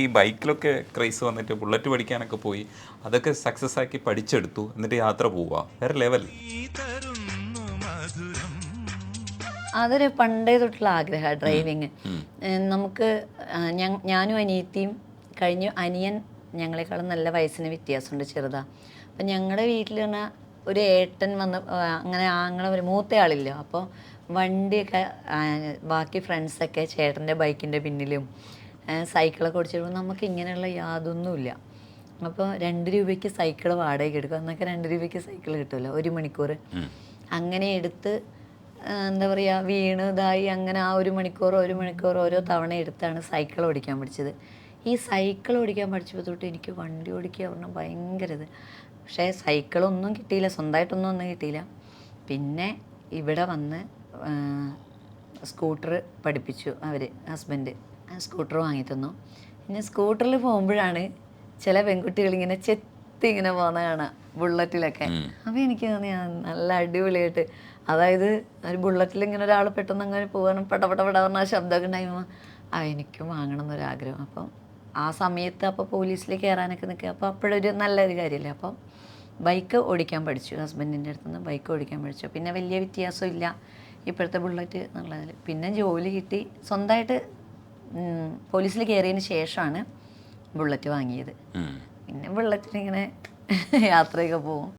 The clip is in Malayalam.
ഈ ബൈക്കിലൊക്കെ ക്രൈസ് വന്നിട്ട് ബുള്ളറ്റ് പഠിക്കാനൊക്കെ പോയി അതൊക്കെ സക്സസ് ആക്കി പഠിച്ചെടുത്തു എന്നിട്ട് യാത്ര പോവുക വേറെ ലെവൽ. അതൊരു പണ്ടേ തൊട്ടുള്ള ആഗ്രഹമാണ് ഡ്രൈവിങ്. നമുക്ക് ഞാനും അനിയത്തിയും കഴിഞ്ഞു. അനിയൻ ഞങ്ങളെക്കാളും നല്ല വയസ്സിന് വ്യത്യാസമുണ്ട്, ചെറുതാ. അപ്പം ഞങ്ങളുടെ വീട്ടിൽ പറഞ്ഞാൽ ഒരു ഏട്ടൻ വന്ന് അങ്ങനെ ആങ്ങളെ ഒരു മൂത്തയാളില്ല. അപ്പോൾ വണ്ടിയൊക്കെ ബാക്കി ഫ്രണ്ട്സൊക്കെ ചേട്ടൻ്റെ ബൈക്കിൻ്റെ പിന്നിലും സൈക്കിളൊക്കെ ഓടിച്ചിടുമ്പോൾ നമുക്ക് ഇങ്ങനെയുള്ള യാതൊന്നുമില്ല. അപ്പോൾ 2 രൂപയ്ക്ക് സൈക്കിൾ വാടകയ്ക്ക് എടുക്കും. അന്നൊക്കെ 2 രൂപയ്ക്ക് സൈക്കിൾ കിട്ടുമല്ലോ, 1 മണിക്കൂർ. അങ്ങനെ എടുത്ത് എന്താ പറയുക, വീണ് ഇതായി അങ്ങനെ ആ 1 മണിക്കൂർ ഓരോ തവണ എടുത്താണ് സൈക്കിൾ ഓടിക്കാൻ പഠിച്ചത്. ഈ സൈക്കിൾ ഓടിക്കാൻ പഠിച്ചപ്പോൾ തൊട്ട് എനിക്ക് വണ്ടി ഓടിക്കുക പറഞ്ഞാൽ ഭയങ്കര ഇത്. പക്ഷേ സൈക്കിളൊന്നും കിട്ടിയില്ല, സ്വന്തമായിട്ടൊന്നും കിട്ടിയില്ല. പിന്നെ ഇവിടെ വന്ന് സ്കൂട്ടർ പഠിപ്പിച്ചു അവർ, ഹസ്ബൻഡ് സ്കൂട്ടർ വാങ്ങി തന്നു. പിന്നെ സ്കൂട്ടറിൽ പോകുമ്പോഴാണ് ചില പെൺകുട്ടികൾ ഇങ്ങനെ ചെത്തി ഇങ്ങനെ പോകുന്ന കാണാം ബുള്ളറ്റിലൊക്കെ. അപ്പോൾ എനിക്ക് തോന്നി നല്ല അടിപൊളിയായിട്ട്, അതായത് ഒരു ബുള്ളറ്റിൽ ഇങ്ങനെ ഒരാൾ പെട്ടെന്ന് അങ്ങനെ പോകാനും പടപട പറഞ്ഞ ആ ശബ്ദമൊക്കെ ഉണ്ടാകുമ്പോൾ എനിക്കും വാങ്ങണം എന്നൊരാഗ്രഹം. അപ്പം ആ സമയത്ത് അപ്പോൾ പോലീസിൽ കയറാനൊക്കെ നിൽക്കുക. അപ്പോൾ അപ്പോഴൊരു നല്ലൊരു കാര്യമല്ലേ. അപ്പം ബൈക്ക് ഓടിക്കാൻ പഠിച്ചു, ഹസ്ബൻഡിൻ്റെ അടുത്തുനിന്ന് ബൈക്ക് ഓടിക്കാൻ പഠിച്ചു. പിന്നെ വലിയ വ്യത്യാസമില്ല ഇപ്പോഴത്തെ ബുള്ളറ്റ് എന്നുള്ളതിൽ. പിന്നെ ജോലി കിട്ടി, സ്വന്തമായിട്ട് പോലീസിൽ കയറിയതിന് ശേഷമാണ് ബുള്ളറ്റ് വാങ്ങിയത്. പിന്നെ ബുള്ളറ്റിനിങ്ങനെ യാത്രയൊക്കെ പോകും.